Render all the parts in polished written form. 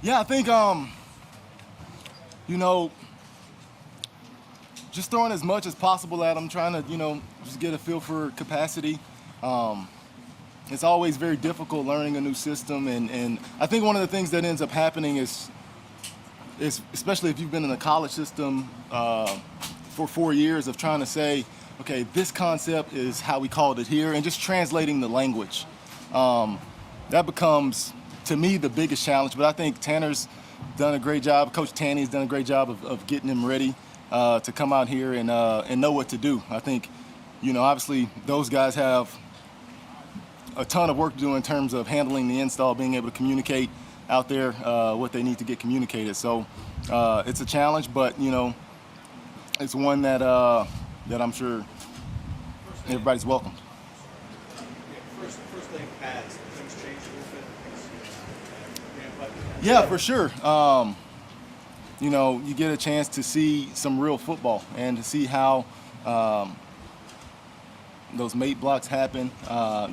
Yeah, I think you know, just throwing as much as possible at them, trying to just get a feel for capacity. Um, it's always very difficult learning a new system, and I think one of the things that ends up happening is especially if you've been in the college system for 4 years of trying to say, okay, this concept is how we called it here, and just translating the language. Um, that becomes, to me, the biggest challenge. But I think Tanner's done a great job. Coach Tanny's done a great job of getting him ready to come out here and know what to do. I think, obviously those guys have a ton of work to do in terms of handling the install, being able to communicate out there what they need to get communicated. So it's a challenge, but it's one that I'm sure everybody's welcomed. First thing, pads. Things changed a little bit. Yeah, for sure. You get a chance to see some real football and to see how those mate blocks happen.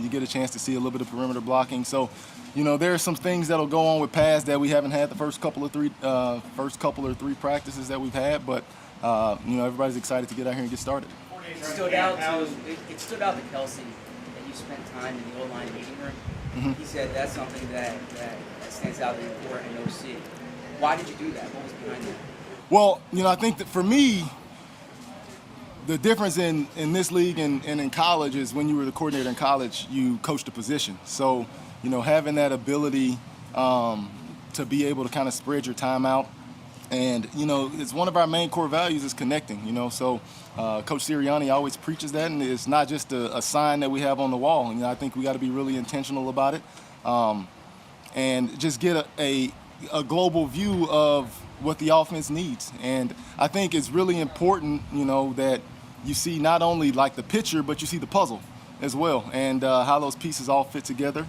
You get a chance to see a little bit of perimeter blocking. So, there are some things that'll go on with pads that we haven't had the first couple or three practices that we've had. But everybody's excited to get out here and get started. It stood out to Kelsey that you spent time in the O-line meeting room. Mm-hmm. He said that's something that stands out in the report and OC. Why did you do that? What was behind that? Well, I think that for me, the difference in this league and in college is when you were the coordinator in college, you coached a position. So, having that ability to be able to kind of spread your time out. And, it's one of our main core values is connecting, So Coach Sirianni always preaches that, and it's not just a sign that we have on the wall. I think we got to be really intentional about it and just get a global view of what the offense needs. And I think it's really important, that you see not only like the picture, but you see the puzzle as well, and how those pieces all fit together.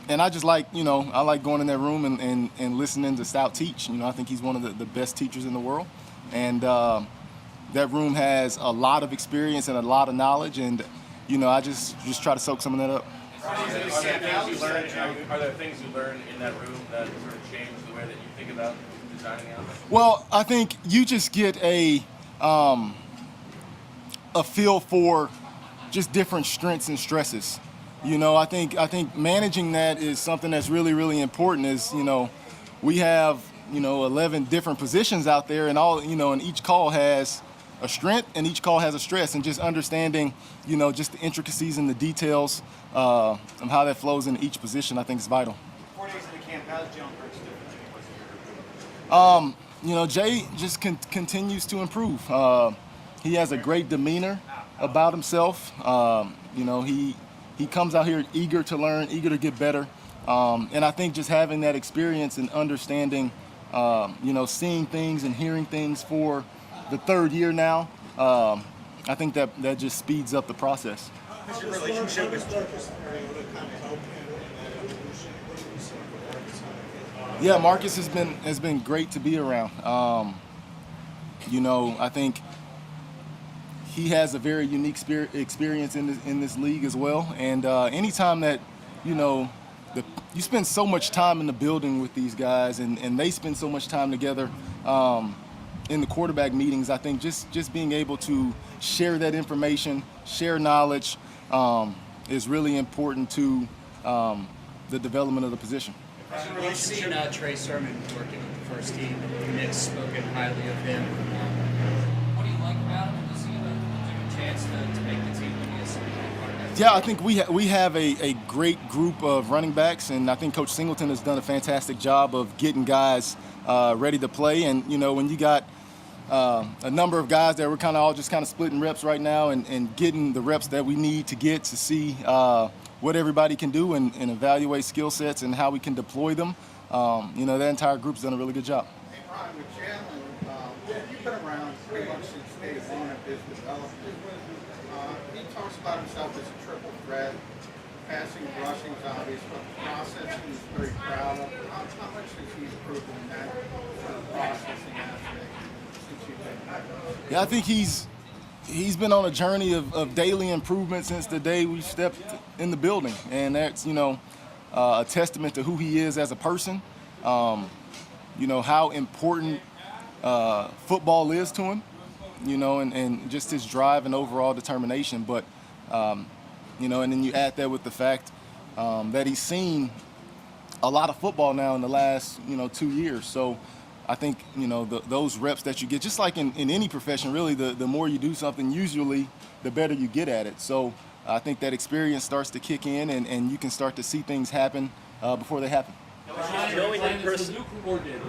And I just like, I like going in that room and listening to Stout teach. I think he's one of the best teachers in the world. And that room has a lot of experience and a lot of knowledge. And, I just try to soak some of that up. Are there things you learn in that room that sort of change the way that you think about designing out? Well, I think you just get a feel for just different strengths and stresses. I think managing that is something that's really, really important. Is we have 11 different positions out there, and all and each call has a strength and each call has a stress, and just understanding just the intricacies and the details of how that flows in each position, I think is vital. 4 days in the camp, how's Jalen Hurts different than he was a year ago? Jay just continues to improve. He has a great demeanor about himself. He comes out here eager to learn, eager to get better. And I think just having that experience and understanding, seeing things and hearing things for the third year now, I think that just speeds up the process. What's your relationship with Yeah, Marcus has been great to be around. I think he has a very unique experience in this league as well. And anytime that you spend so much time in the building with these guys, and they spend so much time together in the quarterback meetings, I think just being able to share that information, share knowledge, is really important to the development of the position. We've seen Trey Sermon working with the first team. Nick's spoken highly of him. What do you like about him? Does he have a chance to make the team when he is part of that? Yeah, I think we have a great group of running backs, and I think Coach Singleton has done a fantastic job of getting guys ready to play. And when you got a number of guys that we're all splitting reps right now and getting the reps that we need to get to see what everybody can do and evaluate skill sets and how we can deploy them. That entire group's done a really good job. Hey, Ron, with Jalen, you've been around pretty much since day one of his development. He talks about himself as a triple threat. Passing, rushing is obvious, but the process he's very proud of. How much has he improved in that sort of processing aspect since you've been back? Yeah, I think he's been on a journey of daily improvement since the day we stepped in the building, and that's a testament to who he is as a person, you know, how important football is to him, you know, and just his drive and overall determination. But, you know, and then you add that with the fact that he's seen a lot of football now in the last, you know, 2 years. So I think, you know, those reps that you get, just like in any profession, really, the more you do something, usually the better you get at it. So I think that experience starts to kick in, and you can start to see things happen before they happen. Knowing that person, the new coordinator,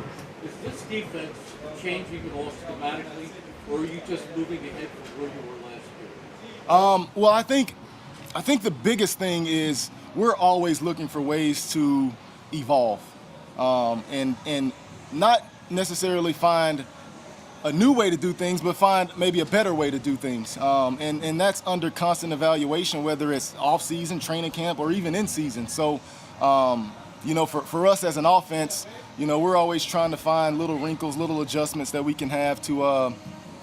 is this defense changing at all schematically, or are you just moving ahead from where you were last year? Well, I think the biggest thing is we're always looking for ways to evolve, and not necessarily find a new way to do things, but find maybe a better way to do things. And that's under constant evaluation, whether it's off-season, training camp, or even in season. So, you know, for us as an offense, you know, we're always trying to find little wrinkles, little adjustments that we can have to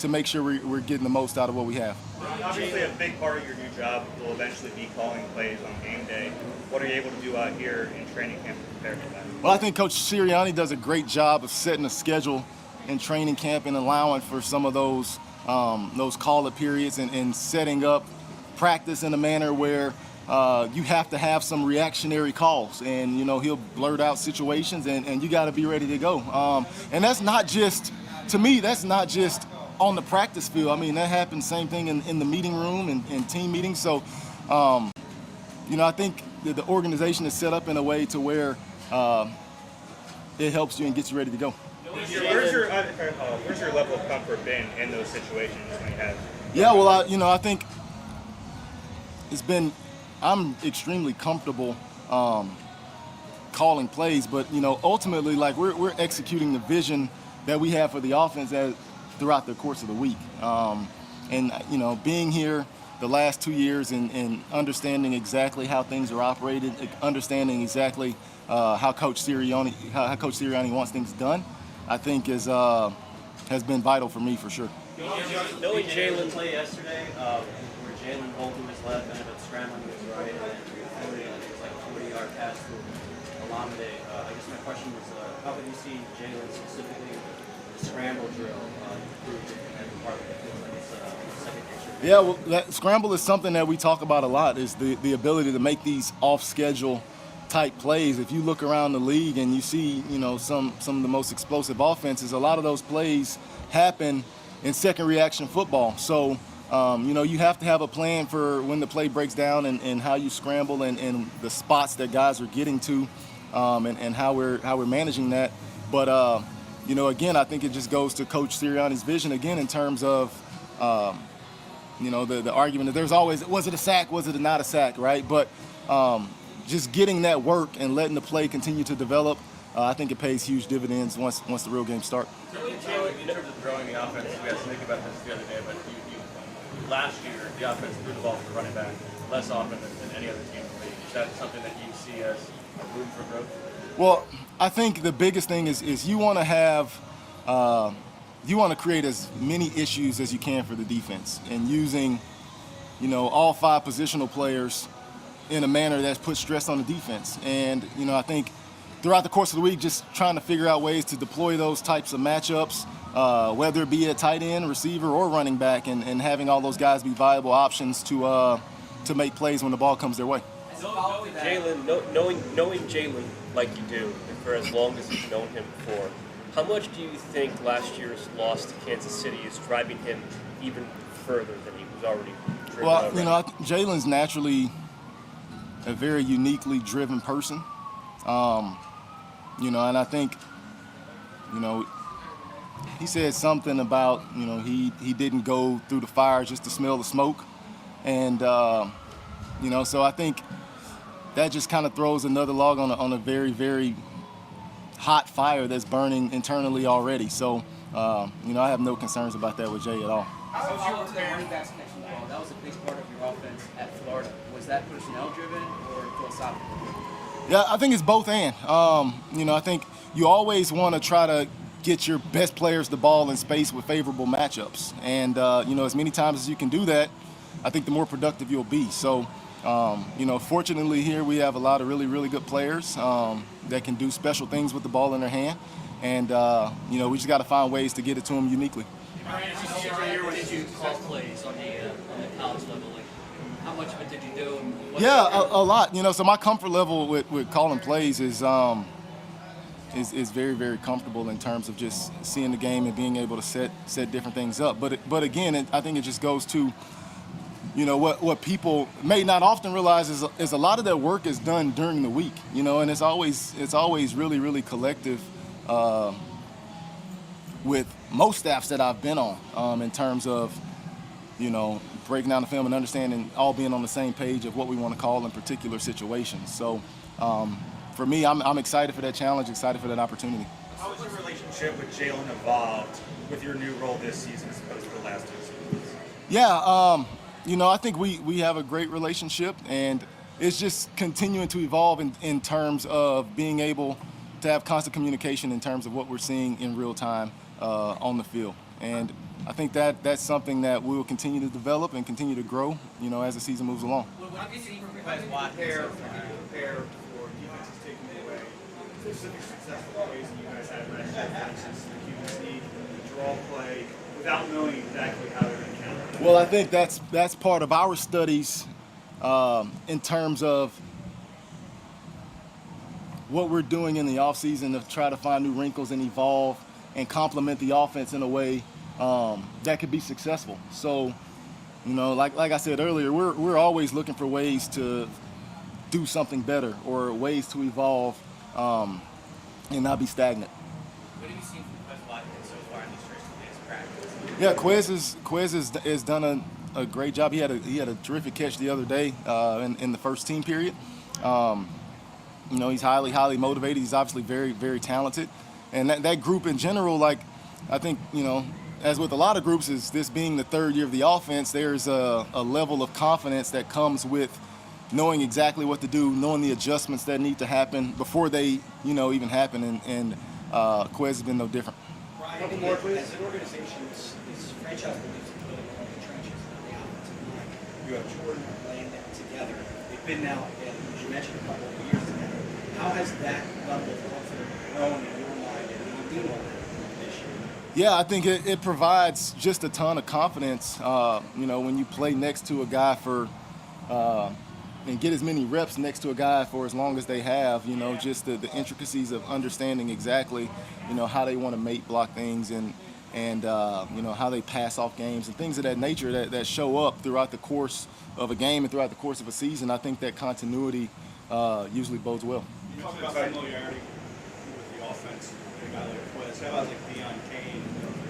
make sure we're getting the most out of what we have. Obviously, a big part of your new job will eventually be calling plays on game day. What are you able to do out here in training camp to prepare for that? Well, I think Coach Sirianni does a great job of setting a schedule in training camp and allowing for some of those call-up periods and setting up practice in a manner where you have to have some reactionary calls, and you know he'll blurt out situations, and you got to be ready to go. And that's not just, to me, that's not just on the practice field. I mean, that happens same thing in the meeting room and team meetings. So, you know, I think the organization is set up in a way to where it helps you and gets you ready to go. Where's your level of comfort been in those situations when you have? Yeah, well, I think I'm extremely comfortable calling plays, but you know, ultimately, like we're executing the vision that we have for the offense throughout the course of the week. And you know, being here the last 2 years and understanding exactly how things are operated, understanding exactly how Coach Sirianni wants things done, I think has been vital for me for sure. Knowing Jalen play yesterday, where Jalen holding his left, ended up scrambling his right, and I think it was like a 40-yard pass to Olamide. I guess my question was, how would you see Jalen specifically the scramble drill improved in that department? It feels like it's a second nature. Yeah, well, that scramble is something that we talk about a lot, is the ability to make these off-schedule type plays. If you look around the league and you see, you know, some of the most explosive offenses, a lot of those plays happen in second reaction football. So, you know, you have to have a plan for when the play breaks down and how you scramble and the spots that guys are getting to, and how we're managing that. But you know, again, I think it just goes to Coach Sirianni's vision again in terms of you know, the argument that there's always, was it a sack, was it not a sack, right? But just getting that work and letting the play continue to develop, I think it pays huge dividends once the real games start. In terms of growing the offense, we had to think about this the other day, but last year the offense threw the ball to the running back less often than any other team in the league. Is that something that you see as a room for growth? Well, I think the biggest thing is you want to have you want to create as many issues as you can for the defense, and using, you know, all 5 positional players in a manner that's put stress on the defense. And, you know, I think throughout the course of the week, just trying to figure out ways to deploy those types of matchups, whether it be a tight end, receiver, or running back, and having all those guys be viable options to make plays when the ball comes their way. Knowing Jalen like you do, and for as long as you've known him for, how much do you think last year's loss to Kansas City is driving him even further than he was already driven? Well, you know, Jalen's naturally a very uniquely driven person. You know, and I think, you know, he said something about, you know, he didn't go through the fire just to smell the smoke. And, you know, so I think that just kind of throws another log on a very, very hot fire that's burning internally already. So, you know, I have no concerns about that with Jay at all. How about the running backs catching the ball? That was a big part of your offense at Florida. Was that personnel driven or philosophical driven? Yeah, I think it's both and. You know, I think you always want to try to get your best players the ball in space with favorable matchups. And, you know, as many times as you can do that, I think the more productive you'll be. So, You know, fortunately here we have a lot of really, really good players that can do special things with the ball in their hand. And, you know, we just got to find ways to get it to them uniquely. Did you call plays on the college level? Like, how much of it did you do? And what Yeah, a lot. You know, so my comfort level with calling plays is very, very comfortable in terms of just seeing the game and being able to set different things up. But again, I think it just goes to, you know, what people may not often realize is a lot of that work is done during the week. You know, and it's always really, really collective with most staffs that I've been on in terms of, you know, breaking down the film and understanding, all being on the same page of what we want to call in particular situations. So for me, I'm excited for that challenge, excited for that opportunity. How has your relationship with Jalen evolved with your new role this season as opposed to the last 2 seasons? Yeah, you know, I think we have a great relationship, and it's just continuing to evolve in terms of being able to have constant communication in terms of what we're seeing in real time on the field. And I think that's something that we will continue to develop and continue to grow, you know, as the season moves along. What do you see from guys prepare for defenses taking away Specific successful plays that you guys had last year, for instance, the QB sneak, the draw play, without knowing exactly how they're going to counter it? Well, I think that's part of our studies in terms of what we're doing in the offseason to try to find new wrinkles and evolve and complement the offense in a way that could be successful. So, you know, like I said earlier, we're always looking for ways to do something better or ways to evolve and not be stagnant. What have you seen from Quez Watkins so far in these first 2 days of practice? Yeah, Quez has done a great job. He had a terrific catch the other day in the first team period. You know, he's highly motivated. He's obviously very, very talented. And that group in general, like, I think, you know, as with a lot of groups, is this being the 3rd year of the offense, there's a level of confidence that comes with knowing exactly what to do, knowing the adjustments that need to happen before they, you know, even happen. And Quez has been no different. Brian, as an organization, this franchise believes in building on the trenches on the offensive line. You have Jordan and Landon together. They've been now, again, as you mentioned, a couple of years together. How has that level of confidence grown in your mind and in the team this year? Yeah, I think it provides just a ton of confidence, you know, when you play next to a guy for and get as many reps next to a guy for as long as they have, you know, just the intricacies of understanding exactly, you know, how they want to mate block things and you know, how they pass off games and things of that nature that show up throughout the course of a game and throughout the course of a season. I think that continuity usually bodes well. You talk about familiarity with the offense, a guy like Quez. How about like Deion Kane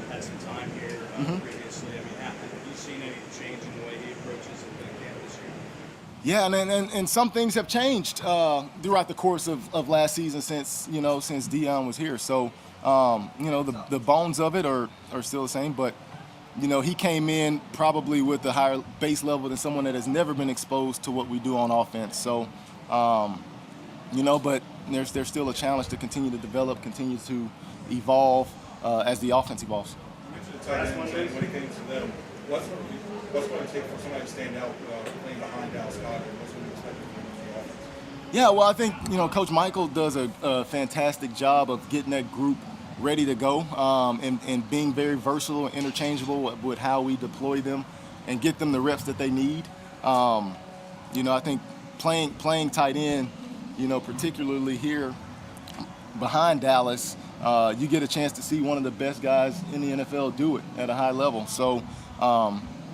had some time here previously? I mean, have you seen any change in the way he approaches the camp this year? Yeah, and some things have changed throughout the course of last season since Deion was here. So, you know, the bones of it are still the same, but, you know, he came in probably with a higher base level than someone that has never been exposed to what we do on offense. So, you know, but there's still a challenge to continue to develop, continue to evolve as the offense evolves. You mentioned the tight ends when it came to them. What's going to take for somebody to stand out playing behind Dallas Goedert? What's going to expect from the offense? Yeah, well, I think, you know, Coach Michael does a fantastic job of getting that group ready to go and being very versatile and interchangeable with how we deploy them and get them the reps that they need. You know, I think playing tight end, you know, particularly here behind Dallas, you get a chance to see one of the best guys in the NFL do it at a high level. So,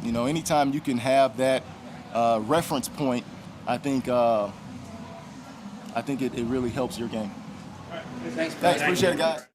you know, anytime you can have that reference point, I think it really helps your game. Thanks. Thanks, appreciate it, guys.